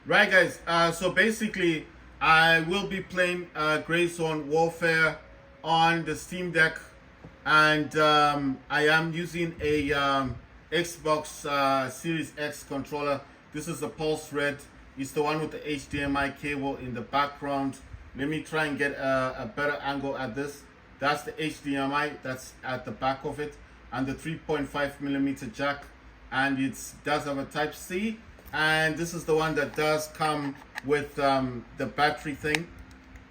Right, guys. So basically, I will be playing Grey Zone Warfare on the Steam Deck, and I am using a Xbox Series X controller. This is the Pulse Red. It's the one with the HDMI cable in the background. Let me try and get a better angle at this. That's the HDMI that's at the back of it, and the 3.5mm jack, and it does have a Type C. And this is the one that does come with the battery thing.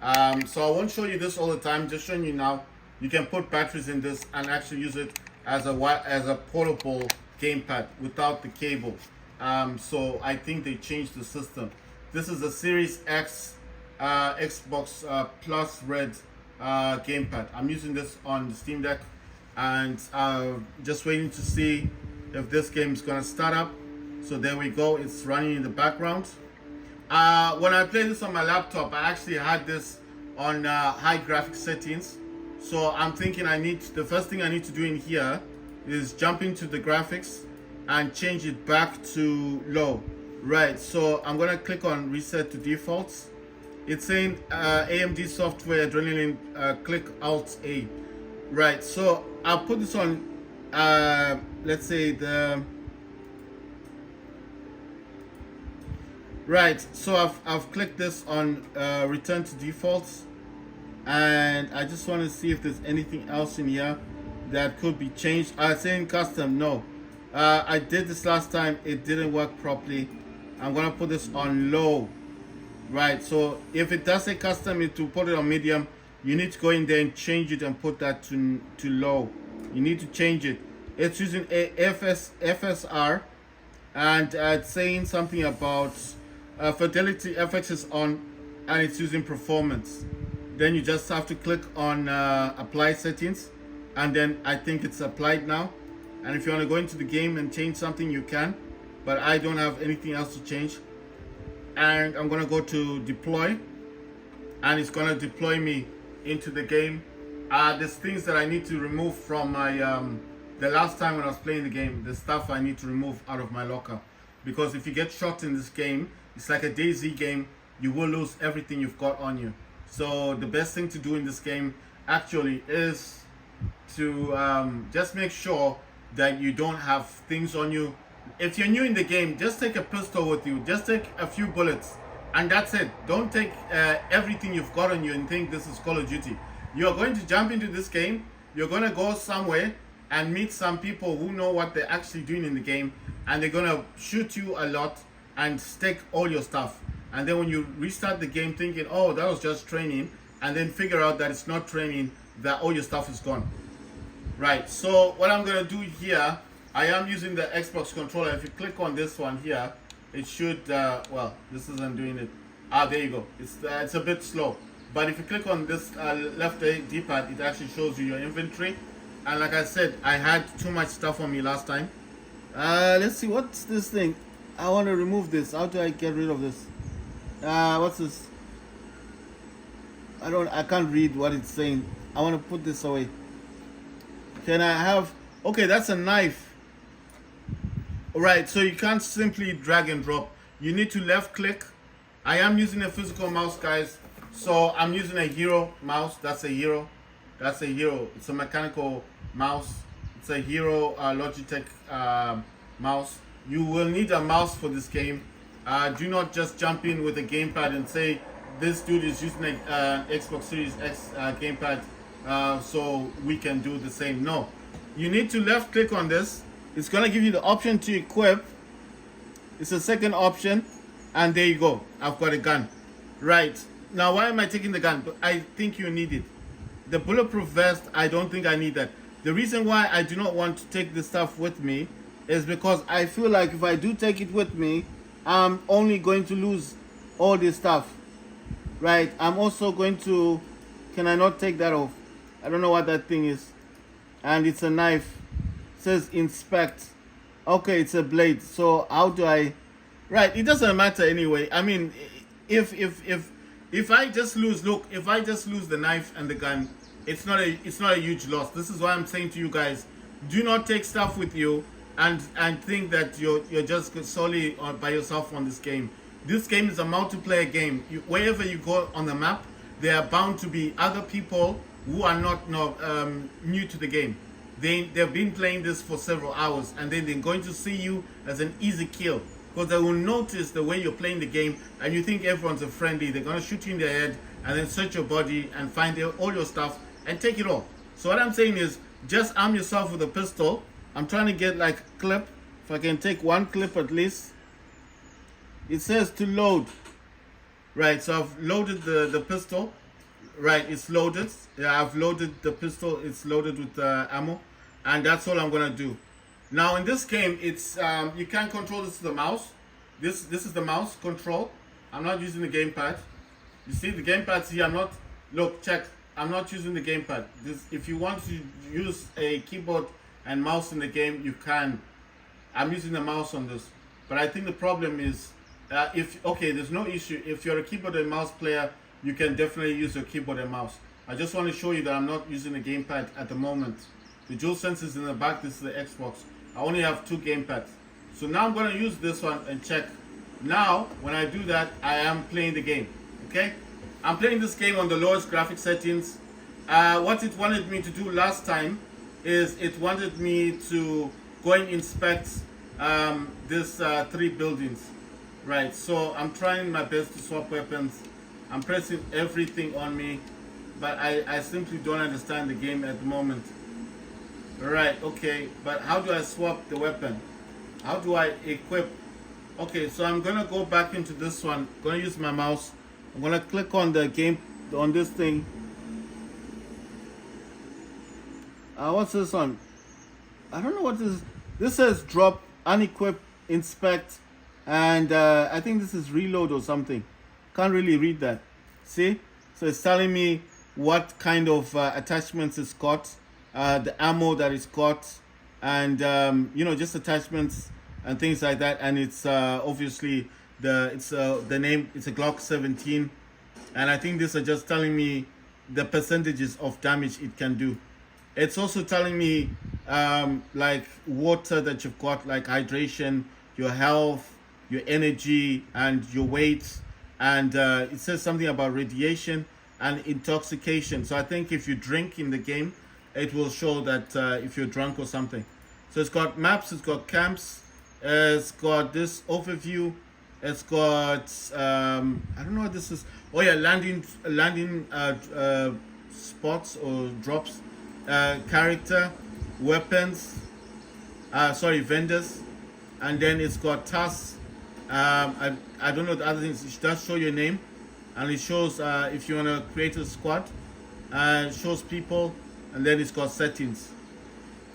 So I won't show you this all the time, just showing you now. You can put batteries in this and actually use it as a portable gamepad without the cable. So I think they changed the system. This is a Series X Xbox Plus Red gamepad. I'm using this on the Steam Deck, and just waiting to see if this game is gonna start up. So there we go, it's running in the background. When I played this on my laptop, I actually had this on high graphics settings. So I'm thinking the first thing I need to do in here is jump into the graphics and change it back to low. Right, so I'm gonna click on reset to defaults. It's saying AMD software Adrenaline, click Alt A. Right, so I'll put this on, let's say right, so I've clicked this on return to defaults, and I just want to see if there's anything else in here that could be changed. Saying custom, no. I did this last time, it didn't work properly. I'm gonna put this on low. Right, so if it does say custom, it will put it on medium. You need to go in there and change it and put that to low. You need to change it. It's using a FSR, and it's saying something about fidelity FX is on, and it's using performance. Then you just have to click on apply settings, and then I think it's applied now. And if you want to go into the game and change something, you can, but I don't have anything else to change. And I'm gonna go to deploy, and it's gonna deploy me into the game. There's things that I need to remove from my the last time when I was playing the game. The stuff I need to remove out of my locker, because if you get shot in this game, it's like a DayZ game. You will lose everything you've got on you. So the best thing to do in this game actually is to just make sure that you don't have things on you. If you're new in the game, just take a pistol with you. Just take a few bullets, and that's it. Don't take everything you've got on you and think this is Call of Duty. You're going to jump into this game. You're going to go somewhere and meet some people who know what they're actually doing in the game, and they're going to shoot you a lot and take all your stuff. And then when you restart the game thinking, oh, that was just training, and then figure out that it's not training, that all your stuff is gone. Right, so what I'm going to do here, I am using the Xbox controller. If you click on this one here, it should, well, this isn't doing it. There you go. It's a bit slow. But if you click on this left D-pad, it actually shows you your inventory. And like I said, I had too much stuff on me last time. Let's see, what's this thing? I want to remove this. How do I get rid of this? What's this? I can't read what it's saying. I want to put this away. Can I have, okay, that's a knife. Right, so you can't simply drag and drop. You need to left click. I am using a physical mouse, guys. So I'm using a Hero mouse. That's a Hero. That's a Hero. It's a mechanical mouse. It's a Hero Logitech mouse. You will need a mouse for this game. Do not just jump in with a gamepad and say this dude is using an Xbox Series X gamepad, so we can do the same. No, you need to left click on this. It's gonna give you the option to equip. It's a second option, and there you go. I've got a gun. Right, now why am I taking the gun? I think you need it. The bulletproof vest, I don't think I need that. The reason why I do not want to take this stuff with me is because I feel like if I do take it with me, I'm only going to lose all this stuff. Right, I'm also going to, can I not take that off? I don't know what that thing is. And it's a knife. It says inspect. Okay, it's a blade. So how do I, right, it doesn't matter anyway. I mean, if I just lose, look, if I just lose the knife and the gun, it's not a huge loss. This is why I'm saying to you guys, do not take stuff with you and think that you're just solely by yourself on this game. This game is a multiplayer game. Wherever you go on the map, there are bound to be other people who are not new to the game. They've been playing this for several hours, and then they're going to see you as an easy kill, because they will notice the way you're playing the game and you think everyone's a friendly. They're going to shoot you in the head and then search your body and find all your stuff and take it all. So what I'm saying is, just arm yourself with a pistol. I'm trying to get like a clip. If I can take one clip at least. It says to load. Right, so I've loaded the pistol. Right, it's loaded. Yeah, I've loaded the pistol. It's loaded with ammo. And that's all I'm going to do. Now in this game, it's you can control this with the mouse. This is the mouse control. I'm not using the gamepad. You see the gamepad's here. Look, check. I'm not using the gamepad. If you want to use a keyboard and mouse in the game, you can. I'm using the mouse on this. But I think the problem is, there's no issue. If you're a keyboard and mouse player, you can definitely use your keyboard and mouse. I just want to show you that I'm not using the gamepad at the moment. The DualSense is in the back. This is the Xbox. I only have 2 gamepads. So now I'm going to use this one and check. Now, when I do that, I am playing the game. Okay? I'm playing this game on the lowest graphic settings. What it wanted me to do last time is it wanted me to go and inspect these 3 buildings. Right, so I'm trying my best to swap weapons. I'm pressing everything on me, but I simply don't understand the game at the moment. Right, okay, but how do I swap the weapon? How do I equip? Okay, so I'm gonna go back into this one. I'm gonna use my mouse. I'm gonna click on the game, on this thing. What's this one? I don't know what this is. This says drop, unequip, inspect, and I think this is reload or something. Can't really read that. See? So it's telling me what kind of attachments it's got, the ammo that it's got, and just attachments and things like that. And it's obviously the name. It's a Glock 17, and I think these are just telling me the percentages of damage it can do. It's also telling me like water that you've got, like hydration, your health, your energy, and your weight. And it says something about radiation and intoxication. So I think if you drink in the game, it will show that if you're drunk or something. So it's got maps, it's got camps, it's got this overview, it's got I don't know what this is. Oh yeah, landing spots or drops, character, weapons, vendors, and then it's got tasks. I don't know the other things. It does show your name, and it shows if you want to create a squad. It shows people, and then it's got settings.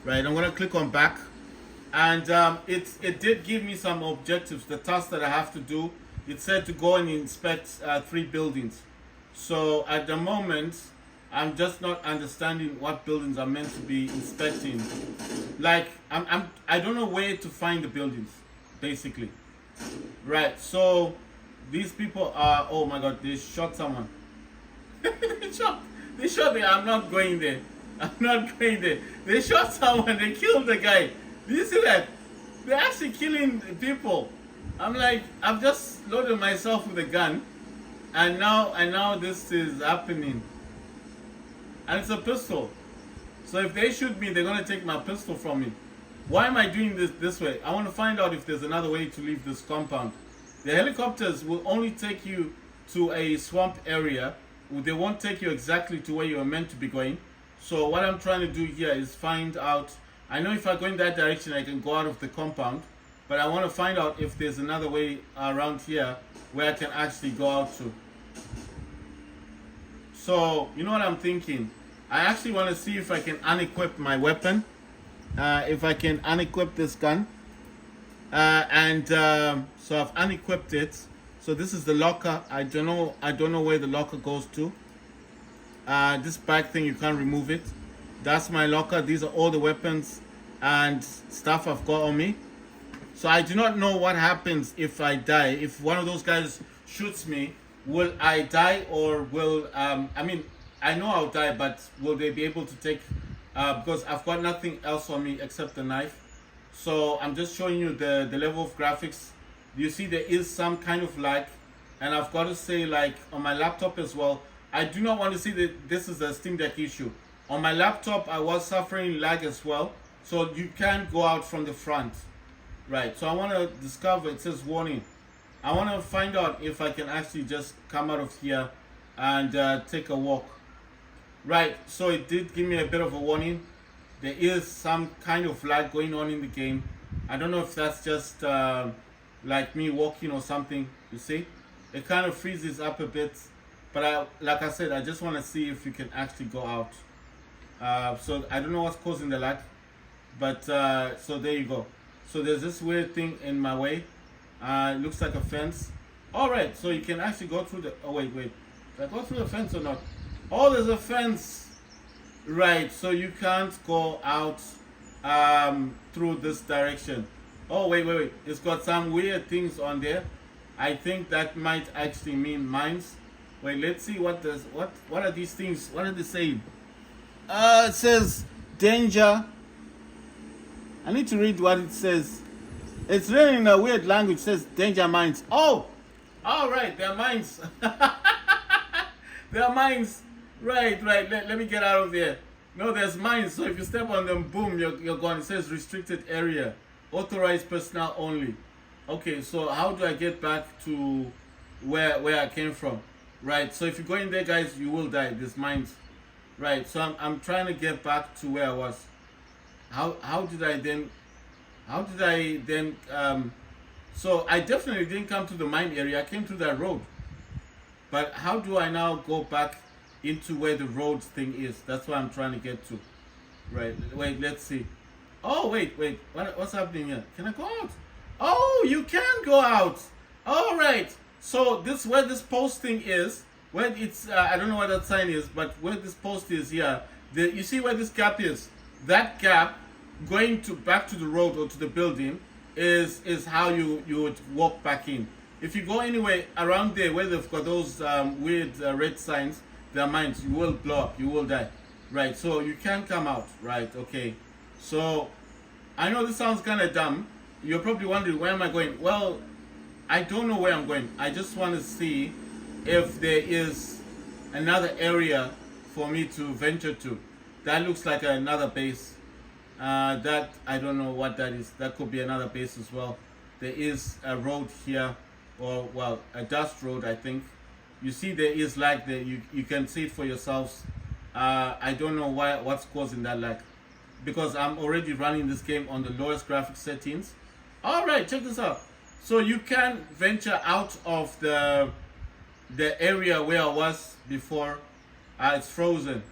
Right, I'm gonna click on back, and it did give me some objectives. The tasks that I have to do. It said to go and inspect 3 buildings. So at the moment, I'm just not understanding what buildings I'm meant to be inspecting. Like I don't know where to find the buildings, basically. Right, so these people are, oh my god, they shot someone. they shot me. I'm not going there. I'm not going there. They shot someone, they killed the guy. Do you see that? They're actually killing people. I'm like, I've just loaded myself with a gun, and now this is happening. And it's a pistol. So if they shoot me, they're gonna take my pistol from me. Why am I doing this way? I want to find out if there's another way to leave this compound. The helicopters will only take you to a swamp area. They won't take you exactly to where you are meant to be going. So what I'm trying to do here is find out. I know if I go in that direction, I can go out of the compound. But I want to find out if there's another way around here where I can actually go out to. So, you know what I'm thinking? I actually want to see if I can unequip my weapon. If I can unequip this gun. So I've unequipped it. So this is the locker. I don't know where the locker goes to. This back thing, you can't remove it. That's my locker. These are all the weapons and stuff I've got on me. So I do not know what happens if I die. If one of those guys shoots me, will I die, or will I know I'll die, but will they be able to take because I've got nothing else on me except the knife. So I'm just showing you the level of graphics you see there is some kind of lag, and I've got to say, like on my laptop as well, I do not want to see that this is a Steam Deck issue. On my laptop, I was suffering lag as well, so you can't go out from the front, right? So I want to discover, it says warning. I want to find out if I can actually just come out of here and take a walk. Right, so it did give me a bit of a warning. There is some kind of lag going on in the game. I don't know if that's just like me walking or something, you see? It kind of freezes up a bit. But like I said, I just want to see if you can actually go out. So I don't know what's causing the lag. But so there you go. So there's this weird thing in my way. It looks like a fence. Alright, so you can actually go through the... Oh, wait. Did I go through the fence or not? Oh, there's a fence. Right, so you can't go out through this direction. Oh, wait. It's got some weird things on there. I think that might actually mean mines. Wait, let's see what are these things? What are they saying? It says danger. I need to read what it says. It's written in a weird language. It says danger mines. Oh, all right, they're mines. They're mines. Right. Let me get out of there. No, there's mines. So if you step on them, boom, you're gone. It says restricted area, authorized personnel only. Okay, so how do I get back to where I came from? Right. So if you go in there, guys, you will die. There's mines. Right. So I'm trying to get back to where I was. How did I then? So I definitely didn't come to the mine area. I came to that road. But how do I now go back into where the road thing is? That's what I'm trying to get to. Right. Wait, let's see. Oh, wait. What's happening here? Can I go out? Oh, you can go out. All right. So this where this post thing is, where it's I don't know what that sign is, but where this post is here, you see where this gap is? That gap going to back to the road or to the building is how you would walk back in. If you go anywhere around there where they've got those weird red signs, their mines, you will blow up, you will die. Right, so you can come out. Right, okay. So I know this sounds kind of dumb. You're probably wondering, where am I going? Well, I don't know where I'm going. I just want to see if there is another area for me to venture to. That looks like another base. That I don't know what that is. That could be another base as well. There is a road here, or well, a dust road, I think. You see there is lag there. You can see it for yourselves. I don't know what's causing that lag, because I'm already running this game on the lowest graphics settings. All right, check this out. So you can venture out of the area where I was before. It's frozen.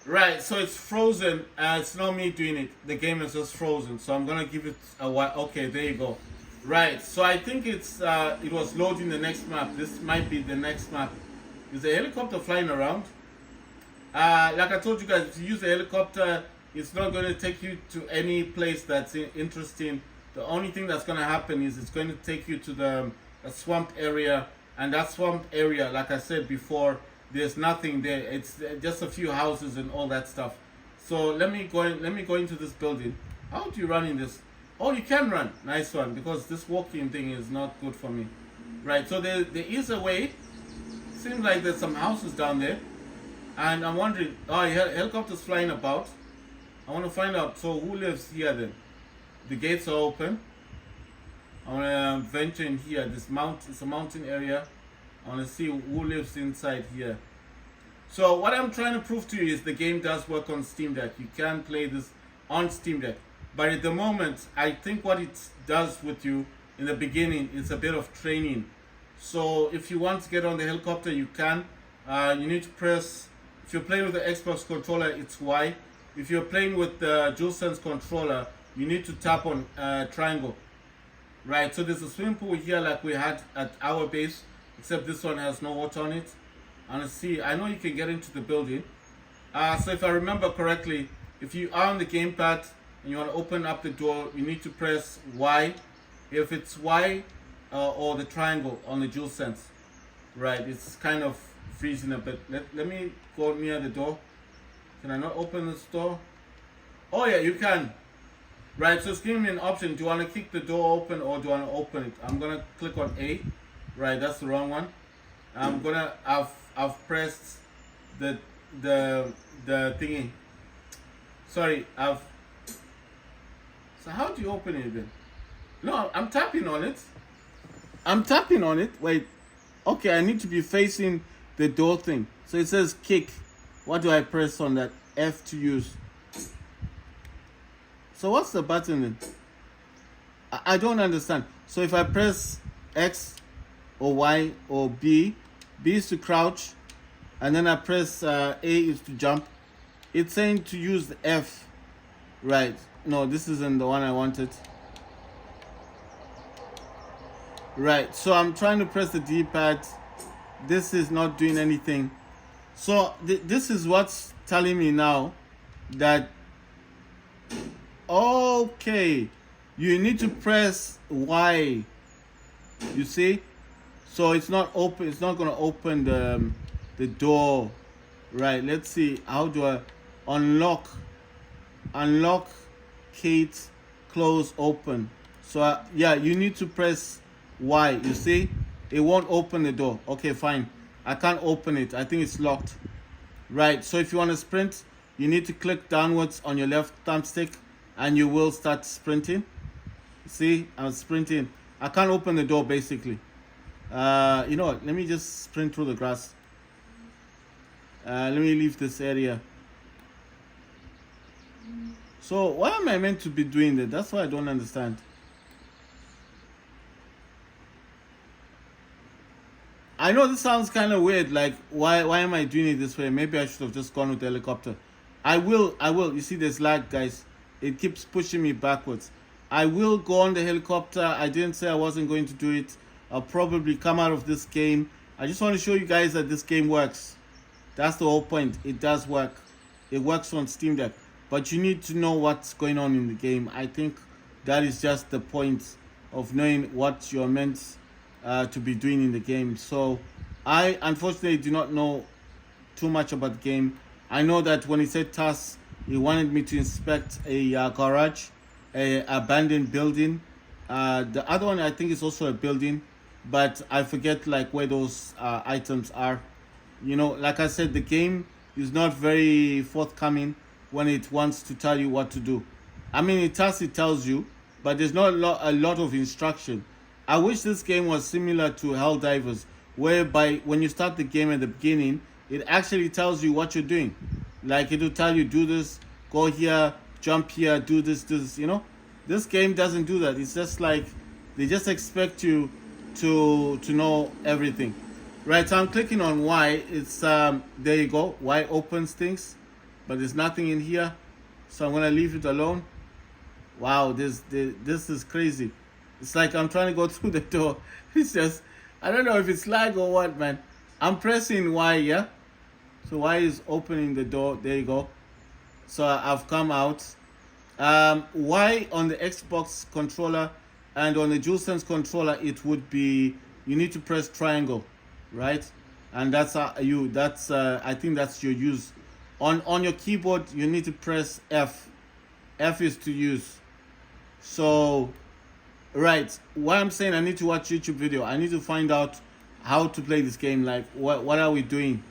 Right, so it's frozen. It's not me doing it. The game is just frozen. So I'm gonna give it a while. Okay, there you go. Right, so I think it was loading the next map. This might be the next map. Is a helicopter flying around? Like I told you guys, if you use a helicopter, it's not going to take you to any place that's interesting. The only thing that's going to happen is it's going to take you to a swamp area, and that swamp area, like I said before, there's nothing there. It's just a few houses and all that stuff. So let me go into this building. How do you run in this? Oh, you can run. Nice one, because this walking thing is not good for me. Right, so there is a way. Seems like there's some houses down there. And I'm wondering, oh, helicopters flying about. I want to find out, so who lives here then? The gates are open. I want to venture in here. It's a mountain area. I want to see who lives inside here. So what I'm trying to prove to you is the game does work on Steam Deck. You can play this on Steam Deck. But at the moment, I think what it does with you in the beginning is a bit of training. So if you want to get on the helicopter, you can. You need to press, if you're playing with the Xbox controller, it's Y. If you're playing with the DualSense controller, you need to tap on triangle. Right, so there's a swimming pool here like we had at our base, except this one has no water on it. And see, I know you can get into the building. So if I remember correctly, if you are on the gamepad and you want to open up the door, you need to press Y. If it's Y or the triangle on the DualSense. Right, it's kind of freezing a bit. Let me go near the door. Can I not open this door? Oh yeah, you can. Right, so it's giving me an option. Do you want to kick the door open or do you want to open it? I'm gonna click on A. Right, that's the wrong one. I've pressed the the thingy. Sorry, so how do you open it then? No, I'm tapping on it. I'm tapping on it. Wait. Okay, I need to be facing the door thing. So it says kick. What do I press on that? F to use. So what's the button then? I don't understand. So if I press X or Y or B is to crouch, and then I press A is to jump. It's saying to use the F. Right. No, this isn't the one I wanted. Right, so I'm trying to press the D-pad. This is not doing anything. So this is what's telling me now that, okay, you need to press Y. You see? So it's not open. It's not going to open the door. Right, let's see. How do I unlock, Kate, close, open? So yeah, you need to press Y. You see, it won't open the door. Okay, fine, I can't open it. I think it's locked. Right, so if you want to sprint, you need to click downwards on your left thumbstick and you will start sprinting. See, I'm sprinting. I can't open the door basically. You know what, let me just sprint through the grass. Let me leave this area. So why am I meant to be doing that? That's what I don't understand. I know this sounds kind of weird, like why am I doing it this way? Maybe I should have just gone with the helicopter. I will. You see there's lag, guys. It keeps pushing me backwards. I will go on the helicopter. I didn't say I wasn't going to do it. I'll probably come out of this game. I just want to show you guys that this game works. That's the whole point. It does work. It works on Steam Deck. But you need to know what's going on in the game. I think that is just the point of knowing what you're meant to be doing in the game. So I unfortunately do not know too much about the game. I know that when he said tasks, he wanted me to inspect a garage, a abandoned building. The other one I think is also a building, but I forget like where those items are. You know, like I said, the game is not very forthcoming when it wants to tell you what to do. I mean, it tells you, but there's not a lot of instruction. I wish this game was similar to Helldivers, whereby when you start the game at the beginning, it actually tells you what you're doing. Like it will tell you, do this, go here, jump here, do this, you know. This game doesn't do that. It's just like, they just expect you to know everything. Right, so I'm clicking on Y. It's, there you go, Y opens things, but there's nothing in here. So I'm gonna leave it alone. Wow, this is crazy. It's like I'm trying to go through the door. It's just, I don't know if it's lag or what, man. I'm pressing Y, yeah? So Y is opening the door. There you go. So I've come out. Y on the Xbox controller and on the DualSense controller, it would be, you need to press triangle, right? And that's I think that's your use. On your keyboard, you need to press F. F is to use. So, right, why I'm saying I need to watch YouTube video. I need to find out how to play this game. Like, what are we doing?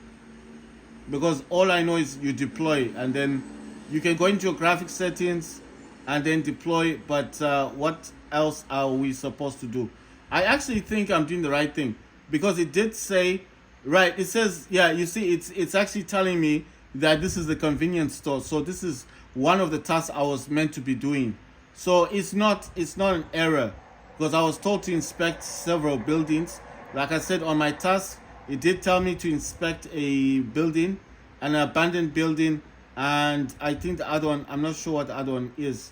Because all I know is you deploy, and then you can go into your graphics settings and then deploy. But what else are we supposed to do? I actually think I'm doing the right thing, because it did say, right, it says, yeah, you see, it's actually telling me that this is the convenience store. So this is one of the tasks I was meant to be doing. So it's not an error, because I was told to inspect several buildings. Like I said, on my task, it did tell me to inspect a building, an abandoned building, and I think the other one, I'm not sure what the other one is.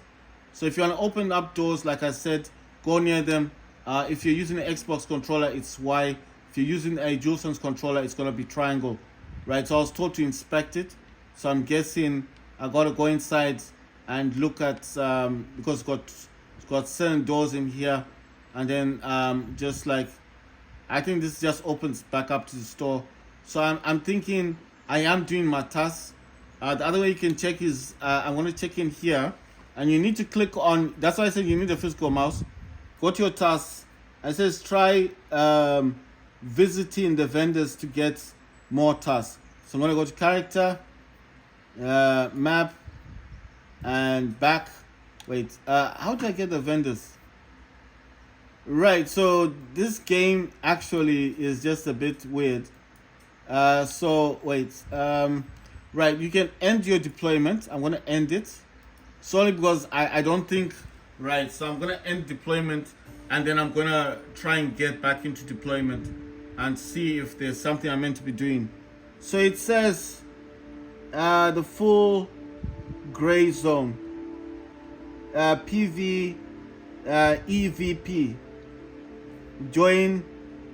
So if you want to open up doors, like I said, go near them. If you're using an Xbox controller, it's Y. If you're using a DualSense controller, it's going to be triangle. Right, so I was told to inspect it. So I'm guessing I got to go inside and look at, because it's got 7 doors in here. And then just like, I think this just opens back up to the store. So I'm thinking I am doing my tasks. The other way you can check is, I'm going to check in here. and you need to click on. That's why I said you need a physical mouse. Go to your tasks, and it says try visiting the vendors to get more tasks. So I'm gonna go to character, map, and back. Wait, how do I get the vendors? Right, so this game actually is just a bit weird. So wait, right, you can end your deployment. I'm gonna end it solely because I don't think, right, so I'm gonna end deployment, and then I'm gonna try and get back into deployment and see if there's something I'm meant to be doing. So it says the full gray zone, PV, EVP, join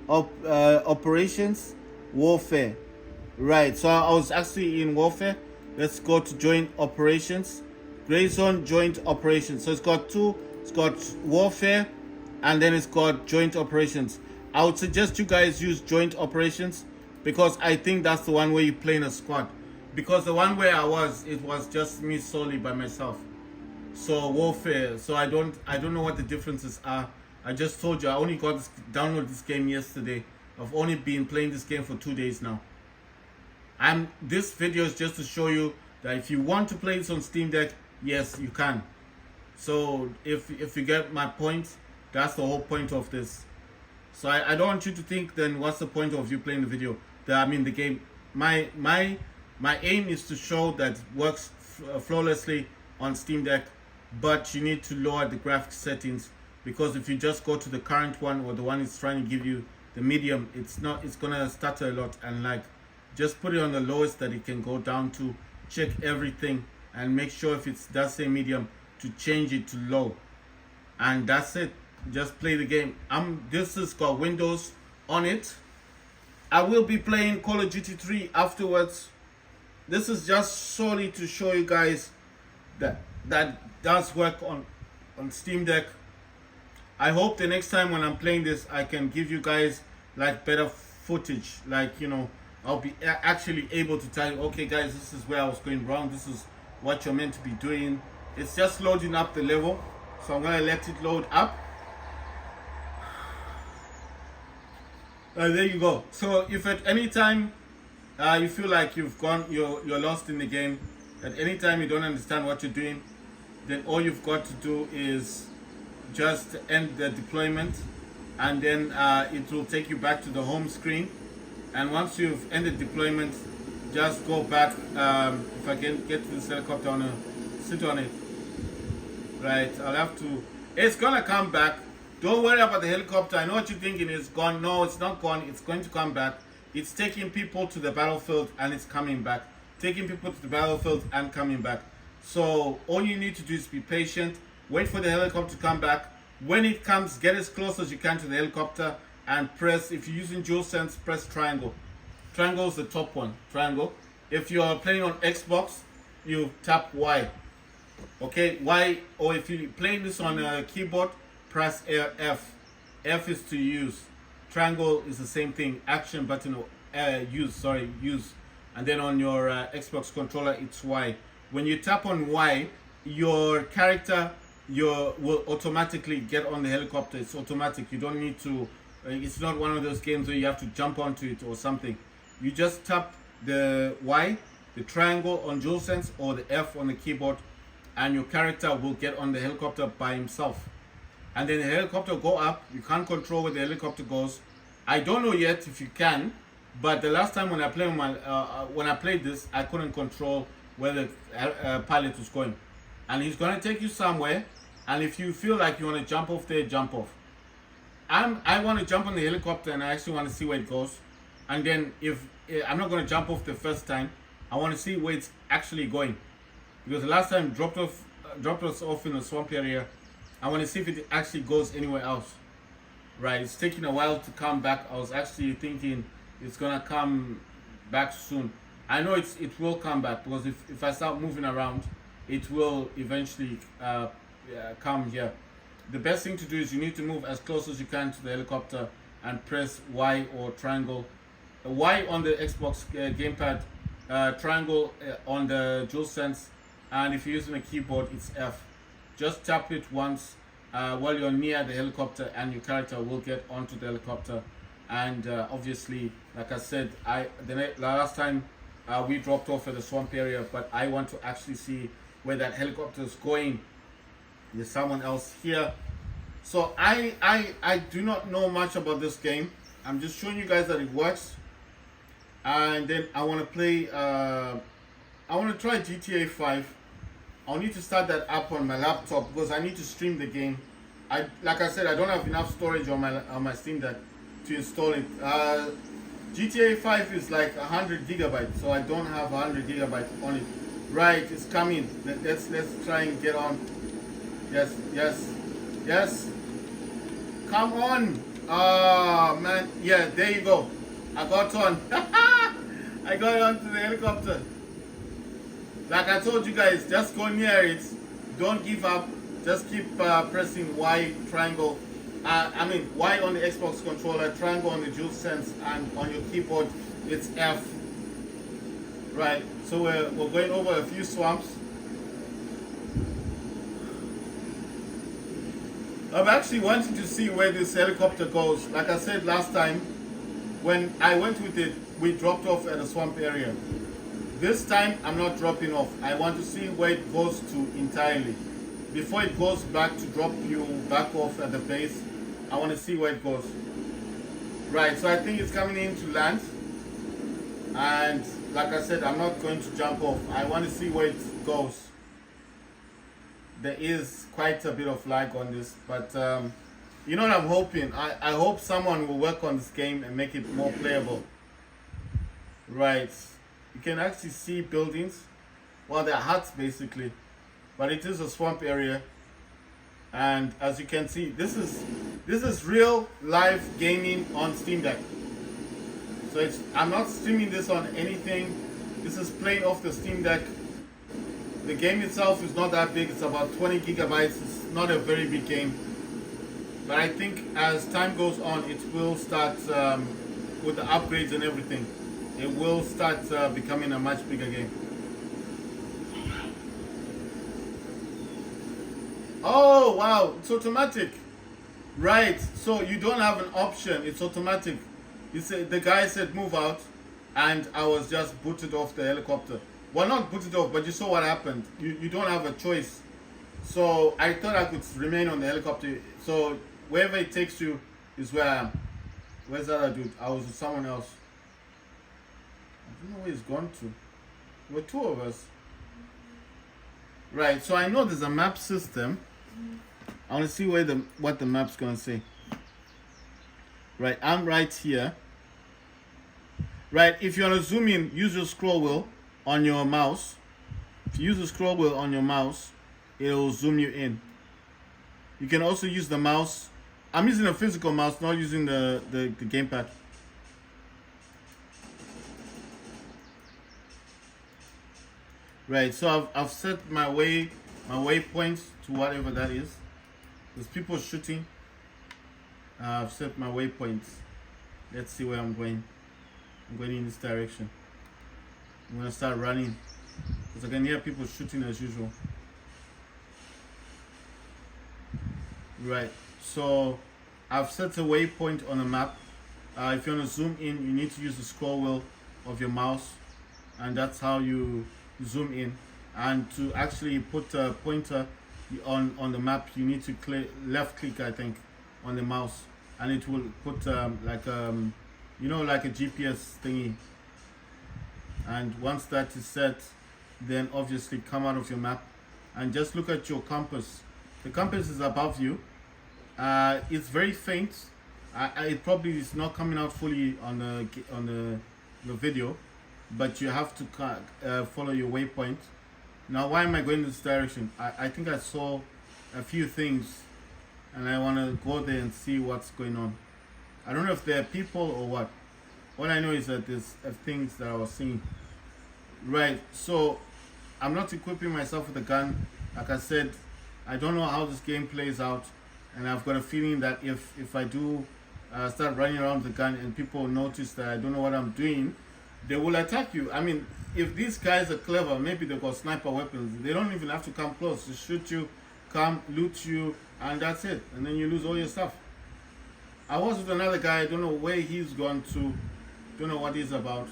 operations, warfare. Right, so I was actually in warfare. Let's go to join operations, gray zone, joint operations. So it's got two. It's got warfare, and then it's got joint operations. I would suggest you guys use joint operations because I think that's the one where you play in a squad. Because the one where I was, it was just me solely by myself. So warfare. So I don't know what the differences are. I just told you I only got download this game yesterday. I've only been playing this game for 2 days now. This video is just to show you that if you want to play this on Steam Deck, yes, you can. So if you get my point, that's the whole point of this. So I don't want you to think then what's the point of you playing the video? The game. My aim is to show that it works flawlessly on Steam Deck, but you need to lower the graphics settings, because if you just go to the current one or the one it's trying to give you, the medium, it's gonna stutter a lot, and like just put it on the lowest that it can go down to. Check everything and make sure if it does say medium to change it to low, and that's it. Just play the game. This has got Windows on it. I will be playing Call of Duty 3 afterwards. This is just solely to show you guys that does work on Steam Deck. I hope the next time when I'm playing this, I can give you guys like better footage. Like, you know, I'll be actually able to tell you, okay guys, this is where I was going wrong. This is what you're meant to be doing. It's just loading up the level. So I'm gonna let it load up. There you go. So if at any time you feel like you're lost in the game, at any time you don't understand what you're doing, then all you've got to do is just end the deployment, and then it will take you back to the home screen. And once you've ended deployment, just go back. If I can get to this helicopter, sit on it. Right, I'll have to. It's gonna come back. Don't worry about the helicopter. I know what you're thinking. It's gone. No, it's not gone. It's going to come back. It's taking people to the battlefield and it's coming back. Taking people to the battlefield and coming back. So all you need to do is be patient. Wait for the helicopter to come back. When it comes, get as close as you can to the helicopter and press. If you're using DualSense, press triangle. Triangle is the top one. Triangle. If you are playing on Xbox, you tap Y. Okay, Y. Or if you're playing this on a keyboard, press F. F is to use. Triangle is the same thing. Action button, use. And then on your Xbox controller, it's Y. When you tap on Y, your character will automatically get on the helicopter. It's automatic. You don't need to. It's not one of those games where you have to jump onto it or something. You just tap the Y, the triangle on DualSense, or the F on the keyboard, and your character will get on the helicopter by himself. And then the helicopter will go up. You can't control where the helicopter goes. I don't know yet if you can, but the last time when I played this, I couldn't control where the pilot was going. And he's going to take you somewhere, and if you feel like you want to jump off there, jump off. I want to jump on the helicopter, and I actually want to see where it goes. And then if I'm not going to jump off the first time, I want to see where it's actually going, because the last time it dropped us off in a swamp area. I want to see if it actually goes anywhere else. Right, it's taking a while to come back. I was actually thinking it's gonna come back soon. I know it will come back, because if I start moving around, it will eventually come here. The best thing to do is you need to move as close as you can to the helicopter and press Y or triangle. Y on the Xbox gamepad, triangle on the DualSense, and if you're using a keyboard, it's F. just tap it once while you're near the helicopter, and your character will get onto the helicopter. And obviously, like I said, the last time we dropped off at the swamp area, but I want to actually see where that helicopter is going. There's someone else here. So I do not know much about this game. I'm just showing you guys that it works. And then I want to play, I want to try GTA 5. I'll need to start that up on my laptop because I need to stream the game. Like I said, I don't have enough storage on my Steam Deck to install it. GTA 5 is like 100 gigabytes, so I don't have 100 gigabytes on it. Right, it's coming. Let's try and get on. Yes. Come on. Oh man, yeah, there you go. I got on. I got onto the helicopter. Like I told you guys, just go near it. Don't give up. Just keep pressing Y triangle. Y on the Xbox controller, triangle on the DualSense, and on your keyboard it's F. Right. So we're going over a few swamps. I'm actually wanting to see where this helicopter goes. Like I said last time, when I went with it, we dropped off at a swamp area. This time, I'm not dropping off. I want to see where it goes to entirely. Before it goes back to drop you back off at the base, I want to see where it goes. Right, so I think it's coming in to land. And like I said, I'm not going to jump off. I want to see where it goes. There is quite a bit of lag on this, but you know what I'm hoping? I hope someone will work on this game and make it more playable. Right, you can actually see buildings. Well, they're huts basically, but it is a swamp area. And as you can see, this is real live gaming on Steam Deck. So I'm not streaming this on anything. This is playing off the Steam Deck. The game itself is not that big. It's about 20 gigabytes. It's not a very big game. But I think as time goes on, it will start, with the upgrades and everything, it will start becoming a much bigger game. Oh, wow. It's automatic. Right. So you don't have an option. It's automatic. The guy said move out, and I was just booted off the helicopter. Well, not booted off, but you saw what happened. You don't have a choice. So I thought I could remain on the helicopter. So wherever it takes you is where I am. Where's that other dude? I was with someone else. I don't know where he's gone to. There were two of us. Right, so I know there's a map system. I want to see what the map's going to say. Right, I'm right here. Right, if you want to zoom in, use your scroll wheel on your mouse. If you use the scroll wheel on your mouse, it will zoom you in. You can also use the mouse. I'm using a physical mouse, not using the gamepad. Right, so I've set my waypoint to whatever that is. There's people shooting. I've set my waypoints. Let's see where I'm going. I'm going in this direction. I'm gonna start running because I can hear people shooting as usual. Right, so I've set a waypoint on a map. If you want to zoom in, you need to use the scroll wheel of your mouse, and that's how you zoom in. And to actually put a pointer on the map, you need to left click, I think, on the mouse, and it will put like a GPS thingy. And once that is set, then obviously come out of your map and just look at your compass. The compass is above you. It's very faint. It probably is not coming out fully on the video, but you have to follow your waypoint. Now, why am I going in this direction? I think I saw a few things, and I want to go there and see what's going on. I don't know if there are people or what. All I know is that there's things that I was seeing. Right, so I'm not equipping myself with a gun. Like I said, I don't know how this game plays out, and I've got a feeling that if I do start running around with the gun and people notice that I don't know what I'm doing, they will attack you. I mean, if these guys are clever, maybe they've got sniper weapons. They don't even have to come close to shoot you, come loot you, and that's it. And then you lose all your stuff. I was with another guy. I don't know where he's gone to. Don't know what he's about.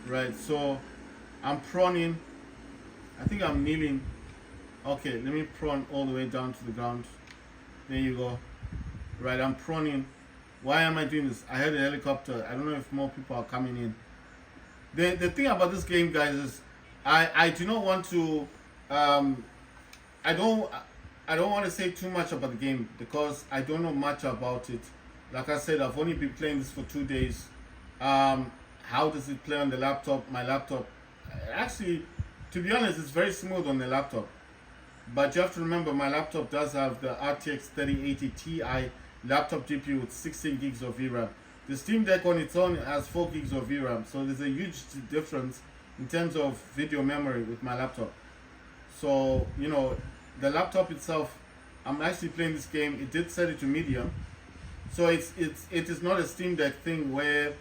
Right. So I'm proning. I think I'm kneeling. Okay, let me prone all the way down to the ground. There you go. Right, I'm proning. Why am I doing this? I heard a helicopter. I don't know if more people are coming in. The thing about this game, guys, is I do not want to I don't want to say too much about the game because I don't know much about it. Like I said, I've only been playing this for 2 days. How does it play on the laptop? My laptop, actually, to be honest, it's very smooth on the laptop. But you have to remember, my laptop does have the RTX 3080 Ti laptop GPU with 16 gigs of VRAM. The Steam Deck on its own has 4 gigs of VRAM, so there's a huge difference in terms of video memory with my laptop. So, you know, the laptop itself, I'm actually playing this game. It did set it to medium, so it is not a Steam Deck thing where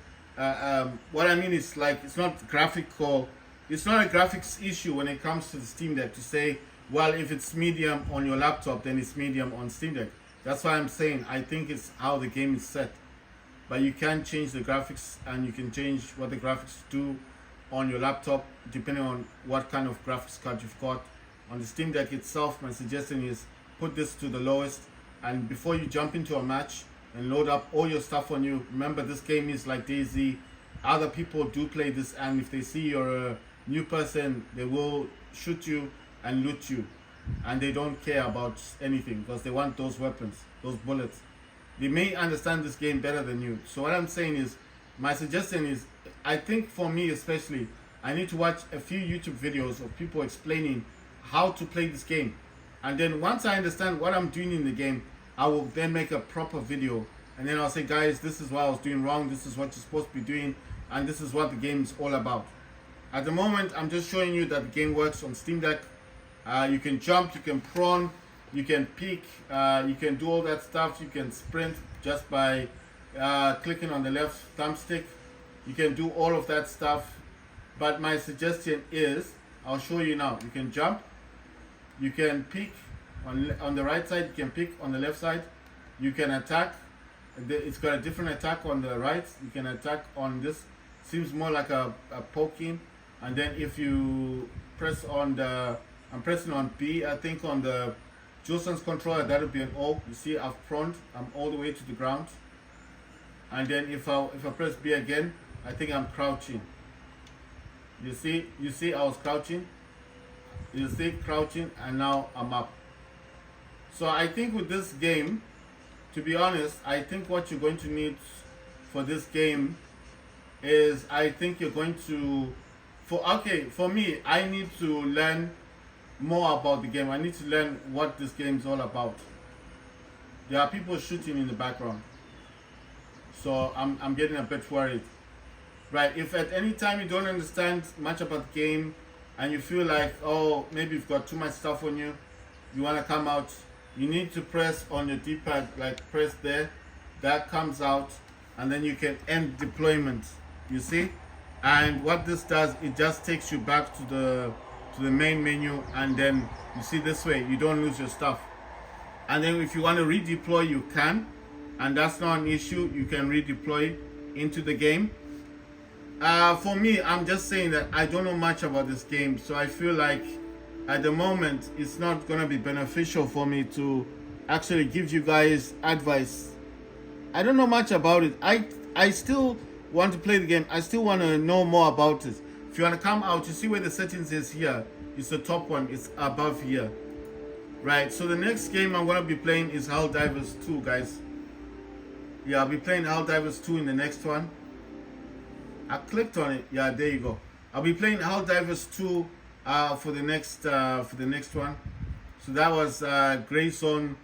what I mean is, like, it's not graphical. It's not a graphics issue when it comes to the Steam Deck to say, well, if it's medium on your laptop, then it's medium on Steam Deck. That's why I'm saying I think it's how the game is set. But you can change the graphics, and you can change what the graphics do on your laptop depending on what kind of graphics card you've got. On the Steam Deck itself, my suggestion is put this to the lowest, and before you jump into a match and load up all your stuff on you, remember this game is like DayZ. Other people do play this, and if they see you're a new person, they will shoot you and loot you, and they don't care about anything because they want those weapons, those bullets. They may understand this game better than you. So what I'm saying is, my suggestion is, I think for me especially, I need to watch a few YouTube videos of people explaining how to play this game, and then once I understand what I'm doing in the game, I will then make a proper video, and then I'll say, guys, this is what I was doing wrong, this is what you're supposed to be doing, and this is what the game is all about. At the moment, I'm just showing you that the game works on Steam Deck. You can jump, you can prone, you can peek, you can do all that stuff. You can sprint just by clicking on the left thumbstick. You can do all of that stuff. But my suggestion is, I'll show you now. You can jump, you can peek on the right side, you can peek on the left side, you can attack. It's got a different attack on the right. You can attack on this. Seems more like a poking. And then if you press on the, I'm pressing on B, I think on the DualSense controller, that'll be an O. You see, I've proned, I'm all the way to the ground. And then if I press B again, I think I'm crouching. You see I was crouching. You see crouching, and now I'm up. So I think with this game, to be honest, I think what you're going to need for this game is, I think you're going to, for me, I need to learn more about the game. I need to learn what this game is all about. There are people shooting in the background, so I'm getting a bit worried. Right, if at any time you don't understand much about the game and you feel like, oh, maybe you've got too much stuff on you, you want to come out, you need to press on your D-pad, like press there, that comes out, and then you can end deployment, you see? And what this does, it just takes you back to the main menu, and then you see this way, you don't lose your stuff. And then if you want to redeploy, you can, and that's not an issue. You can redeploy into the game. For me, I'm just saying that I don't know much about this game, so I feel like at the moment it's not going to be beneficial for me to actually give you guys advice. I don't know much about it. I still want to play the game. I still want to know more about it. If you want to come out, you see where the settings is here. It's the top one. It's above here. Right, so the next game I'm going to be playing is Helldivers 2, guys. Yeah, I'll be playing Helldivers 2 in the next one. I clicked on it. Yeah, there you go. I'll be playing Helldivers 2 for the next one. So that was Gray Zone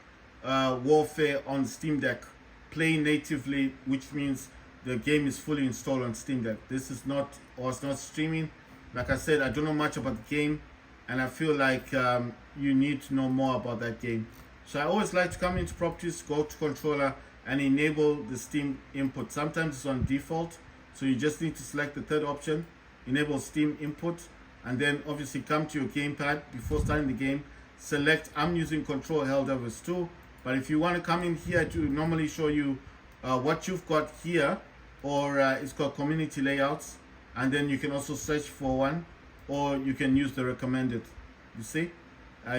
Warfare on Steam Deck, playing natively, which means the game is fully installed on Steam Deck. This is not, or it's not streaming. Like I said, I don't know much about the game, and I feel like you need to know more about that game. So I always like to come into properties, go to controller, and enable the Steam input. Sometimes it's on default, so you just need to select the third option, enable Steam input, and then obviously come to your gamepad before starting the game select, I'm using Control held over 2, but if you want to come in here to normally show you what you've got here, or it's called community layouts, and then you can also search for one, or you can use the recommended. You see,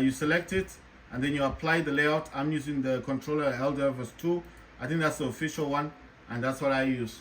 you select it and then you apply the layout. I'm using the controller held over 2. I think that's the official one, and that's what I use.